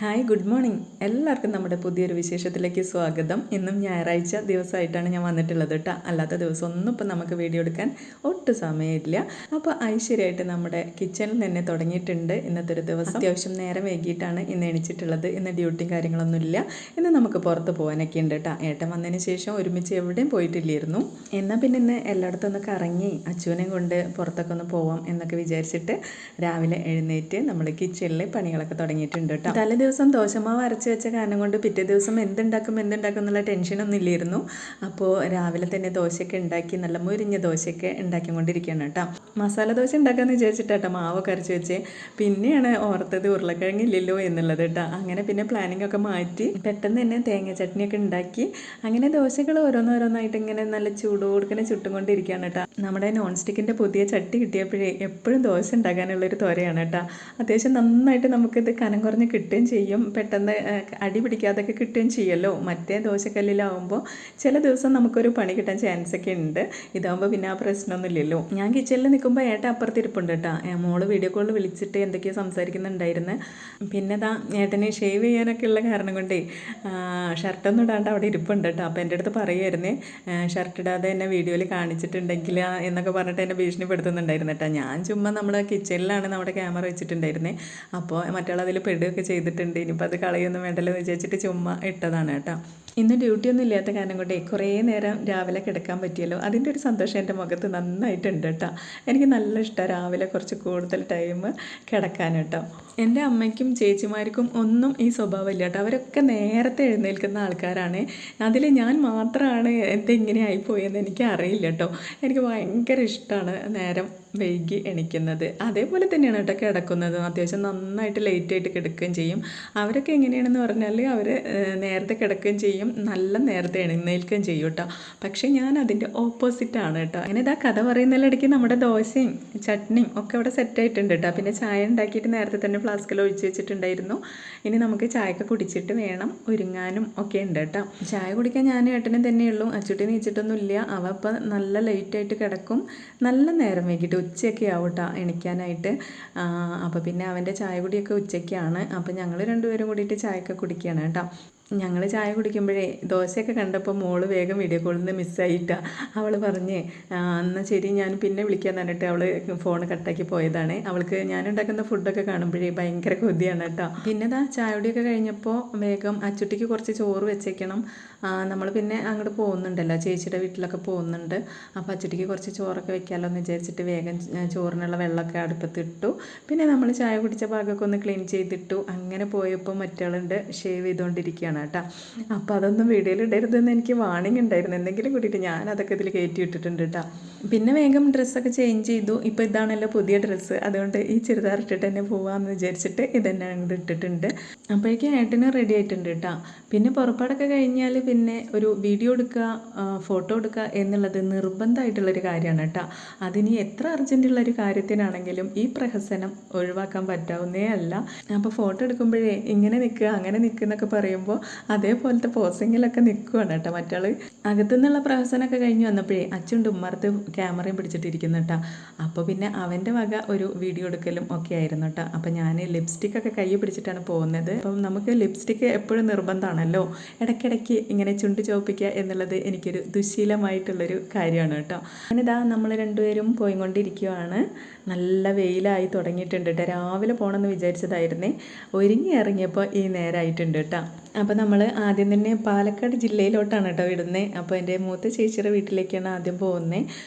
Hi good morning. എല്ലാവർക്കും നമ്മുടെ പുതിയൊരു വിശേഷത്തിലേക്ക് സ്വാഗതം. ഇന്നും ഞായറാഴ്ച ദിവസമായിട്ടാണ് ഞാൻ വന്നിട്ടുള്ളത് കേട്ടോ. അല്ലാത്ത ദിവസം ഒന്നും ഇപ്പം നമുക്ക് വീഡിയോ എടുക്കാൻ ഒട്ടും സമയമില്ല. അപ്പോൾ ഐശ്വര്യമായിട്ട് നമ്മുടെ കിച്ചണിൽ തന്നെ തുടങ്ങിയിട്ടുണ്ട് ഇന്നത്തെ ഒരു ദിവസം. അത്യാവശ്യം നേരം വൈകിട്ടാണ് ഇന്ന് എണിച്ചിട്ടുള്ളത്. ഇന്ന് ഡ്യൂട്ടിയും കാര്യങ്ങളൊന്നുമില്ല. ഇന്ന് നമുക്ക് പുറത്ത് പോകാനൊക്കെ ഉണ്ട് കേട്ടോ. ഏട്ടൻ വന്നതിന് ശേഷം ഒരുമിച്ച് എവിടെയും പോയിട്ടില്ലായിരുന്നു. എന്നാൽ പിന്നെ ഇന്ന് എല്ലായിടത്തും ഒന്ന് കറങ്ങി അച്ചുവിനെയും കൊണ്ട് പുറത്തൊക്കെ ഒന്ന് പോവാം എന്നൊക്കെ വിചാരിച്ചിട്ട് രാവിലെ എഴുന്നേറ്റ് നമ്മൾ കിച്ചണിൽ പണികളൊക്കെ തുടങ്ങിയിട്ടുണ്ട് കേട്ടോ. തലേ ദിവസം ദോശമാവ് അരച്ച് വെച്ച കാരണം കൊണ്ട് പിറ്റേ ദിവസം എന്തുണ്ടാക്കും എന്നുള്ള ടെൻഷനൊന്നും ഇല്ലായിരുന്നു. അപ്പോൾ രാവിലെ തന്നെ ദോശയൊക്കെ ഉണ്ടാക്കി നല്ല മുരിഞ്ഞ ദോശയൊക്കെ ഉണ്ടാക്കിക്കൊണ്ടിരിക്കുകയാണ് കേട്ടോ. മസാല ദോശ ഉണ്ടാക്കാമെന്ന് വിചാരിച്ചിട്ടാട്ടോ മാവൊക്കെ അരച്ച് വെച്ച്. പിന്നെയാണ് ഓർത്തത് ഉരുളക്കിഴങ്ങില്ലല്ലോ എന്നുള്ളത് കേട്ടോ. അങ്ങനെ പിന്നെ പ്ലാനിങ് ഒക്കെ മാറ്റി പെട്ടെന്ന് തന്നെ തേങ്ങ ചട്നിയൊക്കെ ഉണ്ടാക്കി അങ്ങനെ ദോശകൾ ഓരോന്നോരോന്നായിട്ട് ഇങ്ങനെ നല്ല ചൂടോടുക്കനെ ചുട്ടുകൊണ്ടിരിക്കുകയാണ് കേട്ടോ. നമ്മുടെ നോൺ സ്റ്റിക്കിൻ്റെ പുതിയ ചട്ടി കിട്ടിയപ്പോഴേ എപ്പോഴും ദോശ ഉണ്ടാക്കാനുള്ളൊരു തോരയാണ് കേട്ടോ. അത്യാവശ്യം നന്നായിട്ട് നമുക്കിത് കനം കുറഞ്ഞ് കിട്ടുകയും ചെയ്യും, പെട്ടെന്ന് അടി പിടിക്കാതൊക്കെ കിട്ടുകയും ചെയ്യുമല്ലോ. മറ്റേ ദോശക്കല്ലിലാവുമ്പോൾ ചില ദിവസം നമുക്കൊരു പണി കിട്ടാൻ ചാൻസ് ഒക്കെ ഉണ്ട്. ഇതാകുമ്പോൾ പിന്നെ ആ പ്രശ്നമൊന്നുമില്ലല്ലോ. ഞാൻ കിച്ചണിൽ നിൽക്കുമ്പോൾ ഏട്ടൻ അപ്പുറത്തിരിപ്പുണ്ട് കേട്ടോ. മോള് വീഡിയോ കോളിൽ വിളിച്ചിട്ട് എന്തൊക്കെയോ സംസാരിക്കുന്നുണ്ടായിരുന്നു. പിന്നെ ഏട്ടനെ ഷേവ് ചെയ്യാനൊക്കെ ഉള്ള കാരണം കൊണ്ടേ ഷർട്ടൊന്നും ഇടാണ്ട് അവിടെ ഇരിപ്പുണ്ട് കേട്ടോ. അപ്പോൾ എൻ്റെ അടുത്ത് പറയുമായിരുന്നേ ഷർട്ട് ഇടാതെ എന്നെ വീഡിയോയിൽ കാണിച്ചിട്ടുണ്ടെങ്കിൽ എന്നൊക്കെ പറഞ്ഞിട്ട് എന്നെ ഭീഷണിപ്പെടുത്തുന്നുണ്ടായിരുന്നു കേട്ടോ. ഞാൻ ചുമ്മാ നമ്മുടെ കിച്ചണിലാണ് നമ്മുടെ ക്യാമറ വെച്ചിട്ടുണ്ടായിരുന്നേ. അപ്പോൾ മറ്റുള്ളതിൽ പെടുകയൊക്കെ ചെയ്തിട്ടുണ്ട്. ഇനിയിപ്പോൾ അത് കളയൊന്നും വേണ്ടല്ലോ എന്ന് വിചാരിച്ചിട്ട് ചുമ്മാ ഇട്ടതാണ് കേട്ടോ. ഇന്ന് ഡ്യൂട്ടിയൊന്നും ഇല്ലാത്ത കാരണം കൊണ്ടേ കുറേ നേരം രാവിലെ കിടക്കാൻ പറ്റിയല്ലോ. അതിൻ്റെ ഒരു സന്തോഷം എൻ്റെ മുഖത്ത് നന്നായിട്ടുണ്ട് കേട്ടോ. എനിക്ക് നല്ല ഇഷ്ടമാണ് രാവിലെ കുറച്ച് കൂടുതൽ ടൈം കിടക്കാൻ കേട്ടോ. എൻ്റെ അമ്മയ്ക്കും ചേച്ചിമാർക്കും ഒന്നും ഈ സ്വഭാവമില്ല കേട്ടോ. അവരൊക്കെ നേരത്തെ എഴുന്നേൽക്കുന്ന ആൾക്കാരാണ്. അതിൽ ഞാൻ മാത്രമാണ് എന്തെങ്ങനെ ആയിപ്പോയെന്ന് എനിക്ക് അറിയില്ല കേട്ടോ. എനിക്ക് ഭയങ്കര ഇഷ്ടമാണ് നേരം വൈകി എണിക്കുന്നത്. അതേപോലെ തന്നെയാണ് കേട്ടോ കിടക്കുന്നത്. അത്യാവശ്യം നന്നായിട്ട് ലേറ്റായിട്ട് കിടക്കുകയും ചെയ്യും. അവരൊക്കെ എങ്ങനെയാണെന്ന് പറഞ്ഞാൽ അവർ നേരത്തെ കിടക്കുകയും ചെയ്യും, നല്ല നേരത്തെ എഴുന്നേൽക്കുകയും ചെയ്യും കേട്ടോ. പക്ഷേ ഞാൻ അതിൻ്റെ ഓപ്പോസിറ്റാണ് കേട്ടോ. അങ്ങനെ ഇതാ കഥ പറയുന്നതിലിടയ്ക്ക് നമ്മുടെ ദോശയും ചട്നിയും ഒക്കെ അവിടെ സെറ്റായിട്ടുണ്ട് കേട്ടോ. പിന്നെ ചായ ഉണ്ടാക്കിയിട്ട് നേരത്തെ തന്നെ ഫ്ലാസ്കിൽ ഒഴിച്ച് വെച്ചിട്ടുണ്ടായിരുന്നു. ഇനി നമുക്ക് ചായയൊക്കെ കുടിച്ചിട്ട് വേണം ഒരുങ്ങാനും ഒക്കെ ഉണ്ട് കേട്ടോ. ചായ കുടിക്കാൻ ഞാൻ ഏട്ടനും തന്നെയുള്ളൂ. അച്ചുട്ടി നീച്ചിട്ടൊന്നും ഇല്ല. അവ ഇപ്പം നല്ല ലേറ്റായിട്ട് കിടക്കും. നല്ല നേരം വൈകിട്ട് ഉച്ചയൊക്കെ ആവും കേട്ടോ എണിക്കാനായിട്ട്. അപ്പോൾ പിന്നെ അവൻ്റെ ചായ കുടിയൊക്കെ ഉച്ചയ്ക്കാണ്. അപ്പോൾ ഞങ്ങൾ രണ്ടുപേരും കൂടിയിട്ട് ചായയൊക്കെ കുടിക്കുകയാണ് കേട്ടോ. ഞങ്ങൾ ചായ കുടിക്കുമ്പോഴേ ദോശയൊക്കെ കണ്ടപ്പോൾ മോള് വേഗം വീഡിയോ കോളിൽ നിന്ന് മിസ്സായിട്ടാണ്. അവൾ പറഞ്ഞ് എന്നാൽ ശരി ഞാൻ പിന്നെ വിളിക്കാൻ പറഞ്ഞിട്ട് അവൾ ഫോൺ കട്ടാക്കി പോയതാണ്. അവൾക്ക് ഞാനുണ്ടാക്കുന്ന ഫുഡൊക്കെ കാണുമ്പോഴേ ഭയങ്കര കൊതിയാണ് കേട്ടോ. പിന്നെ ചായ കുടിയൊക്കെ കഴിഞ്ഞപ്പോൾ വേഗം അച്ചുട്ടിക്ക് കുറച്ച് ചോറ് വെച്ചേക്കണം. നമ്മൾ പിന്നെ അങ്ങോട്ട് പോകുന്നുണ്ടല്ലോ, ചേച്ചിയുടെ വീട്ടിലൊക്കെ പോകുന്നുണ്ട്. അപ്പോൾ അച്ചുട്ടിക്ക് കുറച്ച് ചോറൊക്കെ വെക്കാമല്ലോ എന്ന് വിചാരിച്ചിട്ട് വേഗം ചോറിനുള്ള വെള്ളമൊക്കെ അടുപ്പത്തിട്ടു. പിന്നെ നമ്മൾ ചായ കുടിച്ച ഭാഗമൊക്കെ ഒന്ന് ക്ലീൻ ചെയ്തിട്ടു. അങ്ങനെ പോയപ്പോൾ മറ്റാളുണ്ട് ഷേവ് ചെയ്തുകൊണ്ടിരിക്കുകയാണ് കേട്ടോ. അപ്പോൾ അതൊന്നും വീഡിയോയിൽ ഇടരുതെന്ന് എനിക്ക് വാണിംഗ് ഉണ്ടായിരുന്നു. എന്തെങ്കിലും കൂട്ടിയിട്ട് ഞാൻ അതൊക്കെ ഇതിൽ കയറ്റി ഇട്ടിട്ടുണ്ട് കേട്ടോ. പിന്നെ വേഗം ഡ്രസ്സൊക്കെ ചേഞ്ച് ചെയ്തു. ഇപ്പോൾ ഇതാണല്ലോ പുതിയ ഡ്രസ്സ്, അതുകൊണ്ട് ഈ ചുരിദാർ ഇട്ടിട്ട് തന്നെ പോകാമെന്ന് വിചാരിച്ചിട്ട് ഇതന്നെ അങ്ങോട്ട് ഇട്ടിട്ടുണ്ട്. അപ്പോഴേക്കും ഏട്ടന് റെഡി ആയിട്ടുണ്ട് കേട്ടോ. പിന്നെ പുറപ്പാടൊക്കെ കഴിഞ്ഞാൽ പിന്നെ ഒരു വീഡിയോ എടുക്കുക, ഫോട്ടോ എടുക്കുക എന്നുള്ളത് നിർബന്ധമായിട്ടുള്ളൊരു കാര്യമാണ് കേട്ടോ. അതിന് എത്ര അർജൻറ്റുള്ളൊരു കാര്യത്തിനാണെങ്കിലും ഈ പ്രഹസനം ഒഴിവാക്കാൻ പറ്റാവുന്നേ അല്ല. അപ്പോൾ ഫോട്ടോ എടുക്കുമ്പോഴേ ഇങ്ങനെ നിൽക്കുക അങ്ങനെ നിൽക്കുക എന്നൊക്കെ പറയുമ്പോൾ അതേപോലത്തെ പോസിങ്ങിലൊക്കെ നിൽക്കുകയാണ് കേട്ടോ. മറ്റാൾ അകത്തുനിന്നുള്ള പ്രഹസനമൊക്കെ കഴിഞ്ഞ് വന്നപ്പോഴേ അച്ഛൻ്റെ ഉമ്മർത്ത് ക്യാമറയും പിടിച്ചിട്ടിരിക്കുന്നു കേട്ടോ. അപ്പോൾ പിന്നെ അവൻ്റെ വക ഒരു വീഡിയോ എടുക്കലും ഒക്കെ ആയിരുന്നു കേട്ടോ. അപ്പോൾ ഞാൻ ലിപ്സ്റ്റിക്കൊക്കെ കൈ പിടിച്ചിട്ടാണ് പോകുന്നത്. അപ്പം നമുക്ക് ലിപ്സ്റ്റിക്ക് എപ്പോഴും നിർബന്ധമാണല്ലോ. ഇടയ്ക്കിടയ്ക്ക് ഇങ്ങനെ ചുണ്ട് ചോപ്പിക്കുക എന്നുള്ളത് എനിക്കൊരു ദുശീലമായിട്ടുള്ളൊരു കാര്യമാണ് കേട്ടോ. അങ്ങനെതാ നമ്മൾ രണ്ടുപേരും പോയിക്കൊണ്ടിരിക്കുകയാണ്. നല്ല വെയിലായി തുടങ്ങിയിട്ടുണ്ട് കേട്ടോ. രാവിലെ പോകണമെന്ന് വിചാരിച്ചതായിരുന്നേ, ഒരുങ്ങി ഇറങ്ങിയപ്പോൾ ഈ നേരമായിട്ടുണ്ട് കേട്ടോ. അപ്പോൾ നമ്മൾ ആദ്യം തന്നെ പാലക്കാട് ജില്ലയിലോട്ടാണ് കേട്ടോ വിടുന്നത്. അപ്പോൾ എൻ്റെ മൂത്ത ചേച്ചിയുടെ വീട്ടിലേക്കാണ് ആദ്യം പോകുന്നത്.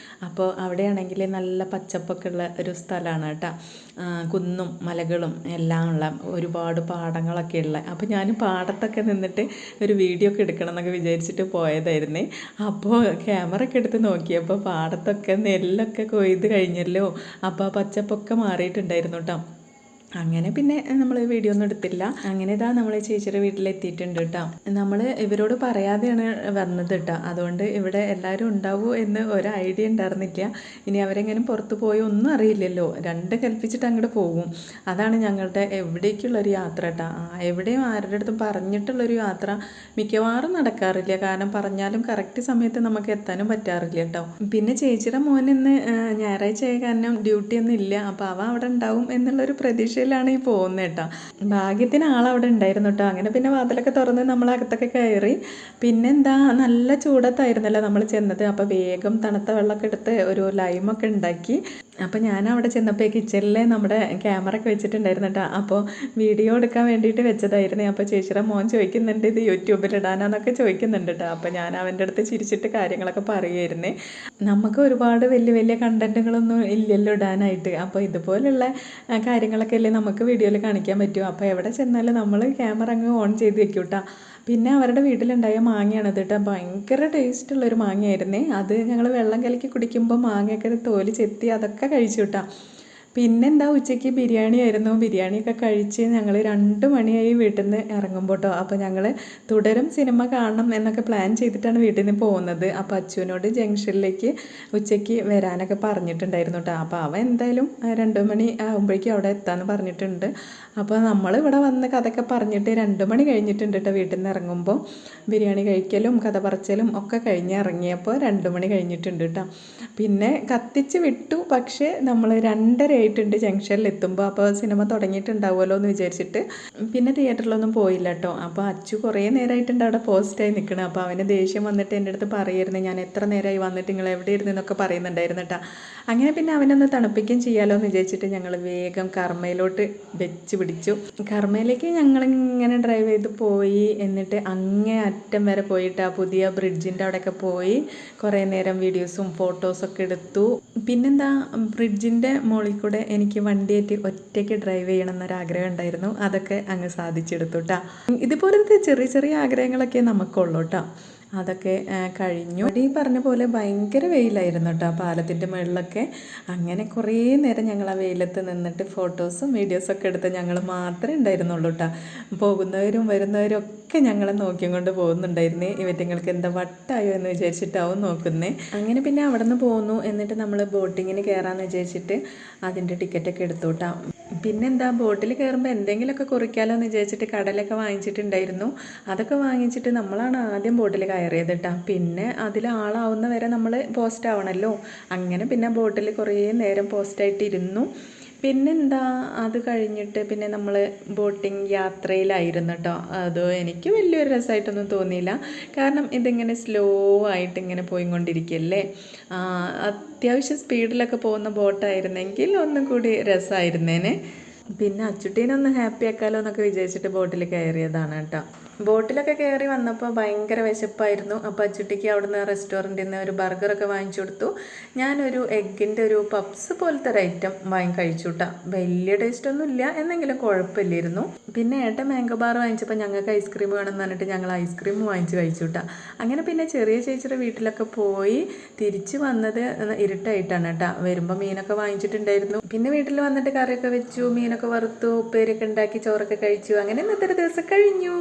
അപ്പോൾ അവിടെയാണെങ്കിൽ നല്ല പച്ചപ്പൊക്കെ ഉള്ള ഒരു സ്ഥലമാണ് കേട്ടോ. കുന്നും മലകളും എല്ലാം ഉള്ള ഒരുപാട് പാടങ്ങളൊക്കെ ഉള്ള. അപ്പോൾ ഞാൻ പാടത്തൊക്കെ നിന്നിട്ട് ഒരു വീഡിയോ ഒക്കെ എടുക്കണം എന്നൊക്കെ വിചാരിച്ചിട്ട് പോയതായിരുന്നേ. അപ്പോൾ ക്യാമറ ഒക്കെ എടുത്ത് നോക്കിയപ്പോൾ പാടത്തൊക്കെ നെല്ലൊക്കെ കൊയ്ത് കഴിഞ്ഞല്ലോ. അപ്പോൾ പച്ചപ്പൊക്കെ മാറിയിട്ടുണ്ടായിരുന്നു കേട്ടോ. അങ്ങനെ പിന്നെ നമ്മൾ വീഡിയോ ഒന്നും എടുത്തില്ല. അങ്ങനെ നമ്മൾ ചേച്ചിയുടെ വീട്ടിലെത്തിയിട്ടുണ്ട് കേട്ടോ. നമ്മൾ ഇവരോട് പറയാതെയാണ് വന്നത് കേട്ടോ. അതുകൊണ്ട് ഇവിടെ എല്ലാവരും ഉണ്ടാവുമോ എന്ന് ഒരു ഐഡിയ ഉണ്ടായിരുന്നില്ല. ഇനി അവരെങ്ങനെ പുറത്ത് പോയി ഒന്നും അറിയില്ലല്ലോ, രണ്ടും കൽപ്പിച്ചിട്ട് അങ്ങോട്ട് പോകും. അതാണ് ഞങ്ങളുടെ എവിടേക്കുള്ളൊരു യാത്ര കേട്ടോ. എവിടെയും ആരുടെ അടുത്തും പറഞ്ഞിട്ടുള്ളൊരു യാത്ര മിക്കവാറും നടക്കാറില്ല. കാരണം പറഞ്ഞാലും കറക്റ്റ് സമയത്ത് നമുക്ക് എത്താനും പറ്റാറില്ല കേട്ടോ. പിന്നെ ചേച്ചിയുടെ മോൻ ഇന്ന് ഞായറാഴ്ച ആയ കാരണം ഡ്യൂട്ടി ഒന്നും ഇല്ല. അപ്പോൾ അവ അവിടെ ഉണ്ടാവും എന്നുള്ളൊരു പ്രതീക്ഷ പ്രതീക്ഷയിലാണ് ഈ പോകുന്നത് കേട്ടോ. ഭാഗ്യത്തിന് ആളവിടെ ഉണ്ടായിരുന്നു കേട്ടോ. അങ്ങനെ പിന്നെ വാതിലൊക്കെ തുറന്ന് നമ്മൾ അകത്തൊക്കെ കയറി. പിന്നെന്താ, നല്ല ചൂടത്തായിരുന്നല്ലോ നമ്മൾ ചെന്നത്. അപ്പോൾ വേഗം തണുത്ത വെള്ളമൊക്കെ എടുത്ത് ഒരു ലൈമൊക്കെ ഉണ്ടാക്കി. അപ്പോൾ ഞാൻ അവിടെ ചെന്നപ്പോൾ കിച്ചണിൽ നമ്മുടെ ക്യാമറ ഒക്കെ വെച്ചിട്ടുണ്ടായിരുന്നു കേട്ടോ. അപ്പോൾ വീഡിയോ എടുക്കാൻ വേണ്ടിയിട്ട് വെച്ചതായിരുന്നു. അപ്പോൾ ചേച്ചിയുടെ മോൻ ചോദിക്കുന്നുണ്ട് ഇത് യൂട്യൂബിൽ ഇടാനാന്നൊക്കെ ചോദിക്കുന്നുണ്ട് കേട്ടോ. അപ്പോൾ ഞാൻ അവൻ്റെ അടുത്ത് ചിരിച്ചിട്ട് കാര്യങ്ങളൊക്കെ പറയുമായിരുന്നേ. നമുക്ക് ഒരുപാട് വലിയ വലിയ കണ്ടൻറ്റുകളൊന്നും ഇല്ലല്ലോ ഇടാനായിട്ട്. അപ്പോൾ ഇതുപോലുള്ള കാര്യങ്ങളൊക്കെ അല്ലേ നമുക്ക് വീഡിയോയിൽ കാണിക്കാൻ പറ്റും. അപ്പോൾ എവിടെ ചെന്നാലും നമ്മൾ ക്യാമറ അങ്ങ് ഓൺ ചെയ്ത് വെക്കും കേട്ടോ. പിന്നെ അവരുടെ വീട്ടിലുണ്ടായ മാങ്ങയാണ് കേട്ടോ. ഭയങ്കര ടേസ്റ്റുള്ളൊരു മാങ്ങയായിരുന്നേ. അത് ഞങ്ങൾ വെള്ളം കലക്കി കുടിക്കുമ്പോൾ മാങ്ങയൊക്കെ തോല് ചെത്തി അതൊക്കെ കഴിച്ചു കേട്ടോ. പിന്നെന്താ, ഉച്ചയ്ക്ക് ബിരിയാണി ആയിരുന്നു. ബിരിയാണിയൊക്കെ കഴിച്ച് ഞങ്ങൾ 2 മണിയായി വീട്ടിൽ നിന്ന് ഇറങ്ങുമ്പോൾ കേട്ടോ. അപ്പോൾ ഞങ്ങൾ തുടരും സിനിമ കാണണം എന്നൊക്കെ പ്ലാൻ ചെയ്തിട്ടാണ് വീട്ടിൽ നിന്ന് പോകുന്നത്. അപ്പോൾ അച്ചുവിനോട് ജംഗ്ഷനിലേക്ക് ഉച്ചയ്ക്ക് വരാനൊക്കെ പറഞ്ഞിട്ടുണ്ടായിരുന്നു കേട്ടോ. അപ്പോൾ അവൻ എന്തായാലും 2 മണി ആകുമ്പോഴേക്കും അവിടെ എത്താമെന്ന് പറഞ്ഞിട്ടുണ്ട്. അപ്പോൾ നമ്മൾ ഇവിടെ വന്ന് കഥയൊക്കെ പറഞ്ഞിട്ട് 2 മണി കഴിഞ്ഞിട്ടുണ്ട് കേട്ടോ. വീട്ടിൽ നിന്ന് ഇറങ്ങുമ്പോൾ ബിരിയാണി കഴിക്കലും കഥ പറച്ചലും ഒക്കെ കഴിഞ്ഞ് ഇറങ്ങിയപ്പോൾ 2 മണി കഴിഞ്ഞിട്ടുണ്ട് കേട്ടോ. പിന്നെ കത്തിച്ച് വിട്ടു. പക്ഷേ നമ്മൾ 2:30 ആയിട്ടുണ്ട് ജംഗ്ഷനിൽ എത്തുമ്പോൾ. അപ്പോൾ സിനിമ തുടങ്ങിയിട്ടുണ്ടാവുമല്ലോ എന്ന് വിചാരിച്ചിട്ട് പിന്നെ തിയേറ്ററിലൊന്നും പോയില്ല കേട്ടോ. അപ്പോൾ അച്ചു കുറേ നേരമായിട്ടുണ്ട് അവിടെ പോസ്റ്റായി നിൽക്കണം. അപ്പോൾ അവന് ദേഷ്യം വന്നിട്ട് എൻ്റെ അടുത്ത് പറയുമായിരുന്നു, ഞാൻ എത്ര നേരമായി വന്നിട്ട് നിങ്ങൾ എവിടെ ഇരുന്ന് എന്നൊക്കെ പറയുന്നുണ്ടായിരുന്നു കേട്ടോ. അങ്ങനെ പിന്നെ അവനൊന്ന് തണുപ്പിക്കുകയും ചെയ്യാമല്ലോ എന്ന് വിചാരിച്ചിട്ട് ഞങ്ങൾ വേഗം കർമ്മയിലോട്ട് വെച്ച് പിടിച്ചു. കർമ്മയിലേക്ക് ഞങ്ങളിങ്ങനെ ഡ്രൈവ് ചെയ്ത് പോയി. എന്നിട്ട് അങ്ങേ അറ്റം വരെ പോയിട്ട് ആ പുതിയ ബ്രിഡ്ജിൻ്റെ അവിടെയൊക്കെ പോയി കുറേ നേരം വീഡിയോസും ഫോട്ടോസൊക്കെ എടുത്തു. പിന്നെന്താ, ബ്രിഡ്ജിൻ്റെ മുകളിൽ കൂടെ എനിക്ക് വണ്ടിയായിട്ട് ഒറ്റയ്ക്ക് ഡ്രൈവ് ചെയ്യണം എന്നൊരാഗ്രഹം ഉണ്ടായിരുന്നു. അതൊക്കെ അങ്ങ് സാധിച്ചെടുത്തു കേട്ടോ. ഇതുപോലത്തെ ചെറിയ ചെറിയ ആഗ്രഹങ്ങളൊക്കെ നമുക്കുള്ളൂ കേട്ടോ. അതൊക്കെ കഴിഞ്ഞു. ഈ പറഞ്ഞ പോലെ ഭയങ്കര വെയിലായിരുന്നു കേട്ടോ പാലത്തിൻ്റെ മുകളിലൊക്കെ. അങ്ങനെ കുറേ നേരം ഞങ്ങൾ ആ വെയിലത്ത് നിന്നിട്ട് ഫോട്ടോസും വീഡിയോസൊക്കെ എടുത്ത് ഞങ്ങൾ മാത്രമേ ഉണ്ടായിരുന്നുള്ളൂ കേട്ടോ. പോകുന്നവരും വരുന്നവരും ഒക്കെ ഞങ്ങളെ നോക്കിയും കൊണ്ട് പോകുന്നുണ്ടായിരുന്നേ. ഇവറ്റങ്ങൾക്ക് എന്താ വട്ടായോ എന്ന് വിചാരിച്ചിട്ടാവും നോക്കുന്നേ. അങ്ങനെ പിന്നെ അവിടെ നിന്ന് പോന്നു. എന്നിട്ട് നമ്മൾ ബോട്ടിങ്ങിന് കയറാമെന്ന് വിചാരിച്ചിട്ട് അതിൻ്റെ ടിക്കറ്റൊക്കെ എടുത്തു കേട്ടോ. പിന്നെന്താ, ബോട്ടിൽ കയറുമ്പോൾ എന്തെങ്കിലുമൊക്കെ കുറിക്കാമല്ലോ എന്ന് വിചാരിച്ചിട്ട് കടലൊക്കെ വാങ്ങിച്ചിട്ടുണ്ടായിരുന്നു. അതൊക്കെ വാങ്ങിച്ചിട്ട് നമ്മളാണ് ആദ്യം ബോട്ടിൽ കയറിയത് കേട്ടോ. പിന്നെ അതിൽ ആളാവുന്ന വരെ നമ്മൾ പോസ്റ്റ് ആവണമല്ലോ. അങ്ങനെ പിന്നെ ബോട്ടിൽ കുറേ നേരം പോസ്റ്റായിട്ടിരുന്നു. പിന്നെന്താ, അത് കഴിഞ്ഞിട്ട് പിന്നെ നമ്മൾ ബോട്ടിങ് യാത്രയിലായിരുന്നു കേട്ടോ. അത് എനിക്ക് വലിയൊരു രസമായിട്ടൊന്നും തോന്നിയില്ല. കാരണം ഇതിങ്ങനെ സ്ലോ ആയിട്ട് ഇങ്ങനെ പോയിക്കൊണ്ടിരിക്കുകയല്ലേ. അത്യാവശ്യം സ്പീഡിലൊക്കെ പോകുന്ന ബോട്ടായിരുന്നെങ്കിൽ ഒന്നും കൂടി രസമായിരുന്നേനെ. പിന്നെ അച്ചുട്ടീനൊന്ന് ഹാപ്പി ആക്കാമല്ലോ എന്നൊക്കെ വിചാരിച്ചിട്ട് ബോട്ടിൽ കയറിയതാണ് കേട്ടോ. ബോട്ടിലൊക്കെ കയറി വന്നപ്പോൾ ഭയങ്കര വിശപ്പായിരുന്നു. അപ്പോൾ അച്ചുട്ടിക്ക് അവിടുന്ന് റെസ്റ്റോറൻറ്റിൽ നിന്ന് ഒരു ബർഗറൊക്കെ വാങ്ങിച്ചു കൊടുത്തു. ഞാനൊരു എഗ്ഗിൻ്റെ ഒരു പപ്സ് പോലത്തെ ഒരു ഐറ്റം വാങ്ങി കഴിച്ചു കേട്ടോ. വലിയ ടേസ്റ്റൊന്നും ഇല്ല, എന്നെങ്കിലും കുഴപ്പമില്ലായിരുന്നു. പിന്നെ ഏട്ടൻ മാംഗോ ബാർ വാങ്ങിച്ചപ്പോൾ ഞങ്ങൾക്ക് ഐസ്ക്രീം വേണമെന്ന് പറഞ്ഞിട്ട് ഞങ്ങൾ ഐസ്ക്രീം വാങ്ങിച്ച് കഴിച്ചു കേട്ടോ. അങ്ങനെ പിന്നെ ചെറിയ ചേച്ചിയുടെ വീട്ടിലൊക്കെ പോയി തിരിച്ച് വന്നത് ഇരുട്ടായിട്ടാണ് കേട്ടോ. വരുമ്പോൾ മീനൊക്കെ വാങ്ങിച്ചിട്ടുണ്ടായിരുന്നു. പിന്നെ വീട്ടിൽ വന്നിട്ട് കറിയൊക്കെ വെച്ചു, മീനൊക്കെ വറുത്തു, ഉപ്പേരിയൊക്കെ ഉണ്ടാക്കി, ചോറൊക്കെ കഴിച്ചു. അങ്ങനെ ഇന്നത്തെ ഒരു ദിവസം കഴിഞ്ഞു.